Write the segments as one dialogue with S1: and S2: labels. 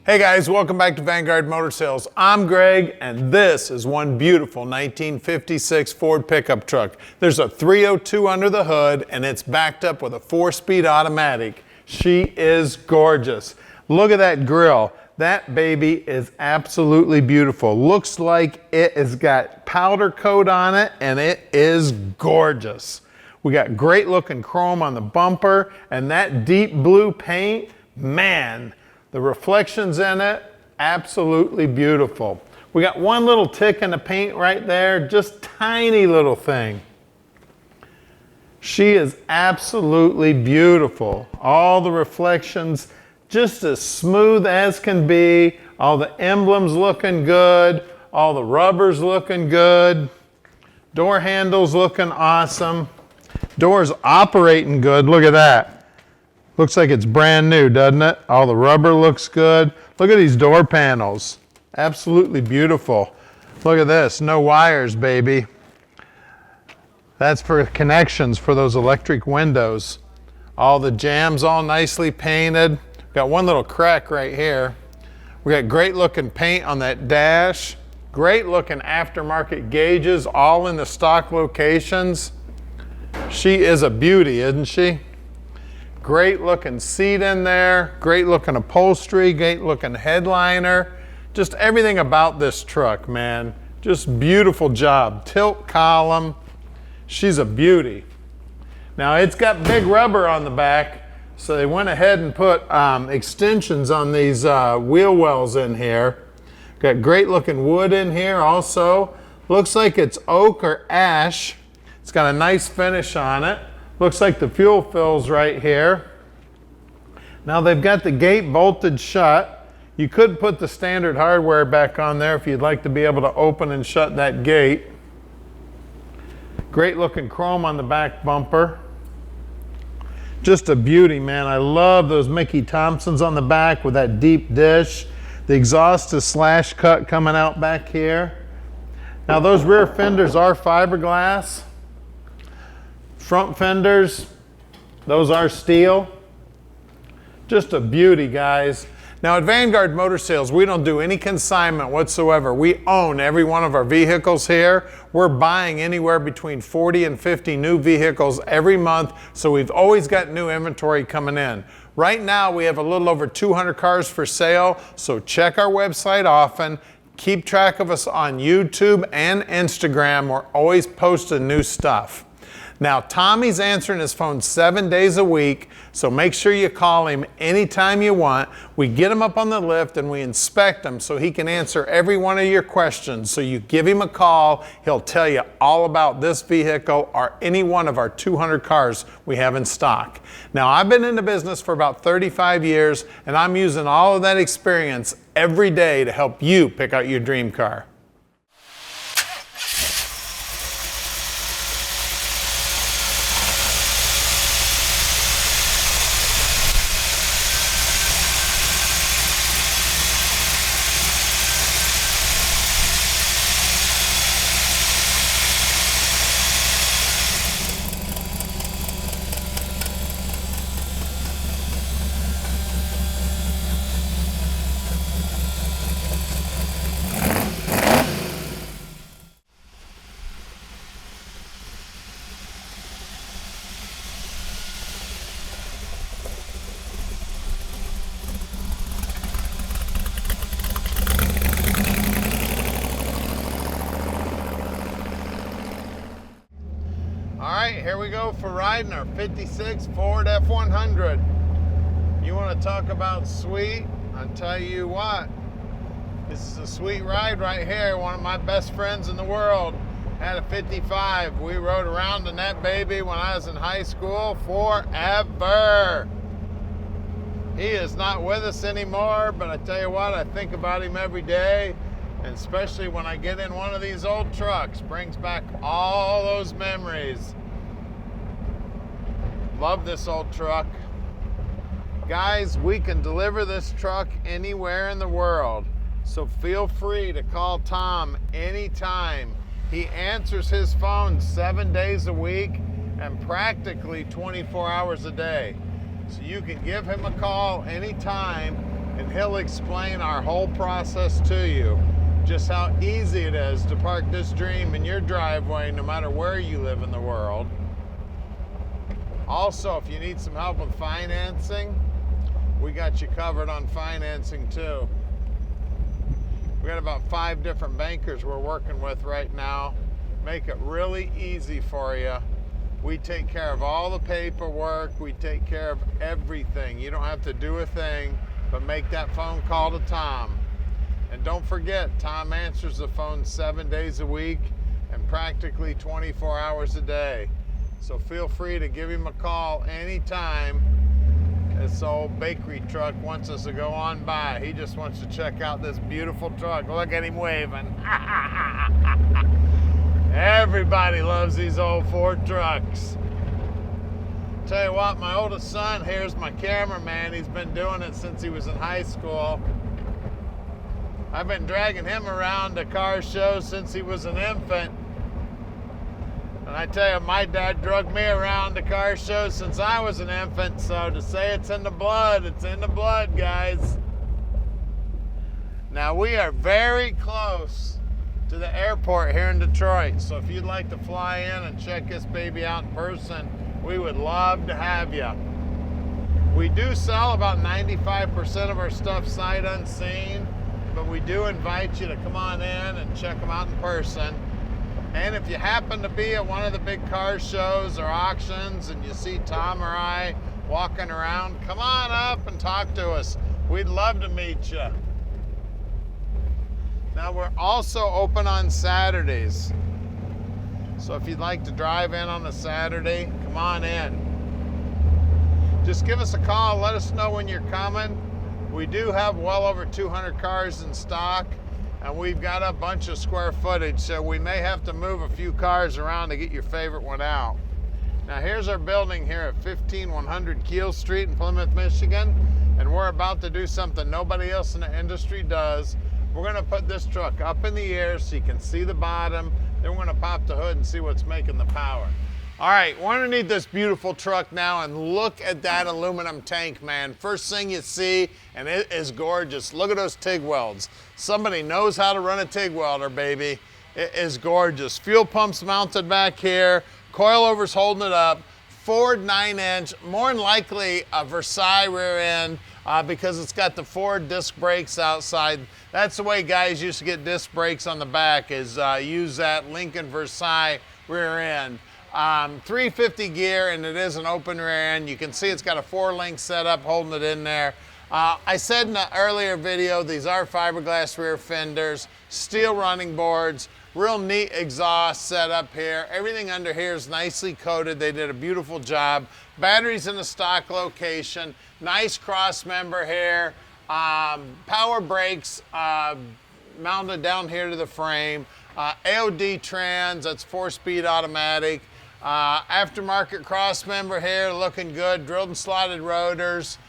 S1: Hey guys, welcome back to Vanguard Motor Sales. I'm Greg, and this is one beautiful 1956 Ford pickup truck. There's a 302 under the hood, and it's backed up with a 4-speed automatic. She is gorgeous. Look at that grille. That baby is absolutely beautiful. Looks like it has got powder coat on it, and it is gorgeous. We got great looking chrome on the bumper, and that deep blue paint, man. The reflections in it, absolutely beautiful. We got one little tick in the paint right there, just tiny little thing. She is absolutely beautiful. All the reflections just as smooth as can be. All the emblems looking good. All the rubbers looking good. Door handles looking awesome. Doors operating good, look at that. Looks like it's brand new, doesn't it? All the rubber looks good. Look at these door panels. Absolutely beautiful. Look at this, no wires, baby. That's for connections for those electric windows. All the jambs all nicely painted. Got one little crack right here. We got great looking paint on that dash. Great looking aftermarket gauges, all in the stock locations. She is a beauty, isn't she? Great looking seat in there, great looking upholstery, great looking headliner. Just everything about this truck, man. Just beautiful job. Tilt column. She's a beauty. Now it's got big rubber on the back, so they went ahead and put extensions on these wheel wells in here. Got great looking wood in here also. Looks like it's oak or ash. It's got a nice finish on it. Looks like the fuel fills right here. Now they've got the gate bolted shut. You could put the standard hardware back on there if you'd like to be able to open and shut that gate. Great looking chrome on the back bumper. Just a beauty, man. I love those Mickey Thompsons on the back with that deep dish. The exhaust is slash cut coming out back here. Now those rear fenders are fiberglass. Front fenders, those are steel. Just a beauty, guys. Now at Vanguard Motor Sales, we don't do any consignment whatsoever. We own every one of our vehicles here. We're buying anywhere between 40 and 50 new vehicles every month, so we've always got new inventory coming in. Right now, we have a little over 200 cars for sale, so check our website often. Keep track of us on YouTube and Instagram. We're always posting new stuff. Now, Tommy's answering his phone 7 days a week, so make sure you call him anytime you want. We get him up on the lift and we inspect him so he can answer every one of your questions. So you give him a call, he'll tell you all about this vehicle or any one of our 200 cars we have in stock. Now, I've been in the business for about 35 years, and I'm using all of that experience every day to help you pick out your dream car. Alright, here we go for riding our 56 Ford F100. You want to talk about sweet? I'll tell you what. This is a sweet ride right here. One of my best friends in the world had a 55. We rode around in that baby when I was in high school forever. He is not with us anymore, but I tell you what, I think about him every day. And especially when I get in one of these old trucks, brings back all those memories. Love this old truck. Guys, we can deliver this truck anywhere in the world. So feel free to call Tom anytime. He answers his phone 7 days a week and practically 24 hours a day. So you can give him a call anytime and he'll explain our whole process to you. Just how easy it is to park this dream in your driveway no matter where you live in the world. Also, if you need some help with financing, we got you covered on financing too. We got about 5 different bankers we're working with right now. Make it really easy for you. We take care of all the paperwork. We take care of everything. You don't have to do a thing but make that phone call to Tom. And don't forget, Tom answers the phone 7 days a week and practically 24 hours a day. So feel free to give him a call anytime this old bakery truck wants us to go on by. He just wants to check out this beautiful truck. Look at him waving. Everybody loves these old Ford trucks. Tell you what, my oldest son, here's my cameraman. He's been doing it since he was in high school. I've been dragging him around to car shows since he was an infant. And I tell you, my dad drug me around to car shows since I was an infant. So to say it's in the blood, it's in the blood, guys. Now we are very close to the airport here in Detroit. So if you'd like to fly in and check this baby out in person, we would love to have you. We do sell about 95% of our stuff sight unseen, but we do invite you to come on in and check them out in person. And if you happen to be at one of the big car shows or auctions and you see Tom or I walking around, come on up and talk to us. We'd love to meet you. Now we're also open on Saturdays. So if you'd like to drive in on a Saturday, come on in. Just give us a call, let us know when you're coming. We do have well over 200 cars in stock, and we've got a bunch of square footage, so we may have to move a few cars around to get your favorite one out. Now here's our building here at 15100 Keel Street in Plymouth, Michigan, and we're about to do something nobody else in the industry does. We're gonna put this truck up in the air so you can see the bottom, then we're gonna pop the hood and see what's making the power. All right, we're underneath this beautiful truck now, and look at that aluminum tank, man. First thing you see, and it is gorgeous. Look at those TIG welds. Somebody knows how to run a TIG welder, baby. It is gorgeous. Fuel pumps mounted back here, coilovers holding it up, Ford 9-inch, more than likely a Versailles rear end because it's got the Ford disc brakes outside. That's the way guys used to get disc brakes on the back, is use that Lincoln Versailles rear end. 350 gear, and it is an open rear end. You can see it's got a 4-link setup holding it in there. I said in the earlier video, these are fiberglass rear fenders, steel running boards, real neat exhaust setup here. Everything under here is nicely coated. They did a beautiful job. Batteries in the stock location, nice cross member here, power brakes mounted down here to the frame, AOD trans, that's 4-speed automatic. Aftermarket cross member here, looking good. Drilled and slotted rotors.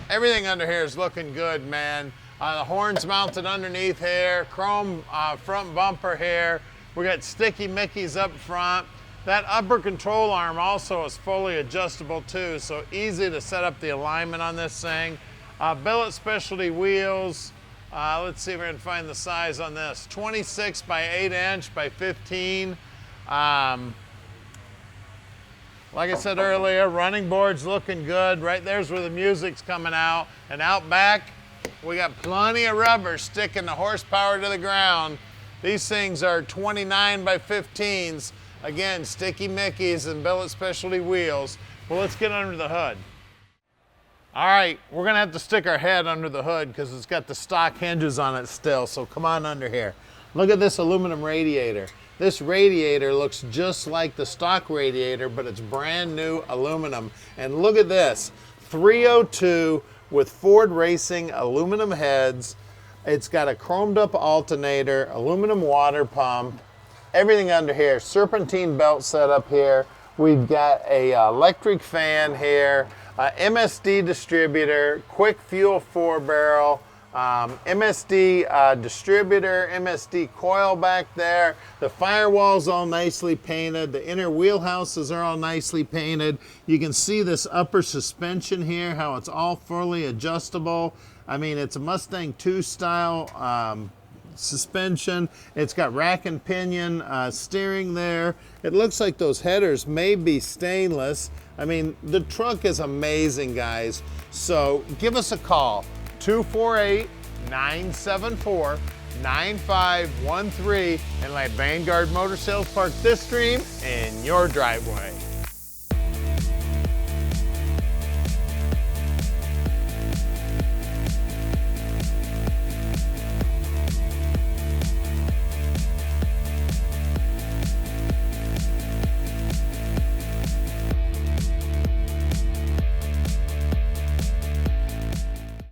S1: Everything under here is looking good, man. The horns mounted underneath here. Chrome front bumper here. We got sticky Mickeys up front. That upper control arm also is fully adjustable too, so easy to set up the alignment on this thing. Billet Specialty Wheels. Let's see if we can find the size on this. 26 by 8 inch by 15. Like I said earlier, running boards looking good. Right there's where the music's coming out. And out back, we got plenty of rubber sticking the horsepower to the ground. These things are 29 by 15s. Again, sticky Mickeys and Billet Specialty Wheels. Well, let's get under the hood. All right, we're gonna have to stick our head under the hood because it's got the stock hinges on it still, so come on under here. Look at this aluminum radiator. This radiator looks just like the stock radiator, but it's brand new aluminum. And look at this, 302 with Ford Racing aluminum heads. It's got a chromed up alternator, aluminum water pump, everything under here. Serpentine belt set up here. We've got a electric fan here, MSD distributor, quick fuel 4-barrel, MSD Distributor, MSD Coil back there. The firewall's all nicely painted. The inner wheelhouses are all nicely painted. You can see this upper suspension here, how it's all fully adjustable. I mean, it's a Mustang 2 style suspension. It's got rack and pinion steering there. It looks like those headers may be stainless. I mean, the truck is amazing, guys. So give us a call, 248-974-9513, and let Vanguard Motor Sales park this dream in your driveway.